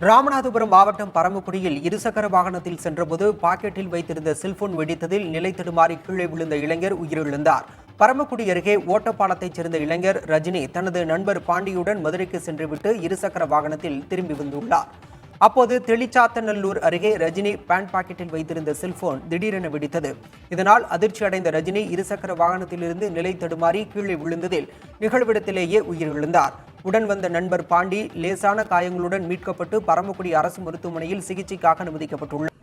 ராமநாதபுரம் மாவட்டம் பரமக்குடியில் இருசக்கர வாகனத்தில் சென்றபோது பாக்கெட்டில் வைத்திருந்த செல்போன் வெடித்ததில் நிலை தடுமாறி கீழே விழுந்த இளைஞர் உயிரிழந்தார். பரமக்குடி அருகே ஓட்டப்பாலத்தைச் சேர்ந்த இளைஞர் ரஜினி தனது நண்பர் பாண்டியுடன் மதுரைக்கு சென்றுவிட்டு இருசக்கர வாகனத்தில் திரும்பி வந்துள்ளார். அப்போது தெளிச்சாத்தநல்லூர் அருகே ரஜினி பேண்ட் பாக்கெட்டில் வைத்திருந்த செல்போன் திடீரென வெடித்தது. இதனால் அதிர்ச்சி அடைந்த ரஜினி இருசக்கர வாகனத்திலிருந்து நிலை தடுமாறி கீழே விழுந்ததில் நிகழ்விடத்திலேயே உயிரிழந்தார். உடன் வந்த நண்பர் பாண்டி லேசான காயங்களுடன் மீட்கப்பட்டு பரமக்குடி அரசு மருத்துவமனையில் சிகிச்சைக்காக அனுமதிக்கப்பட்டுள்ளார்.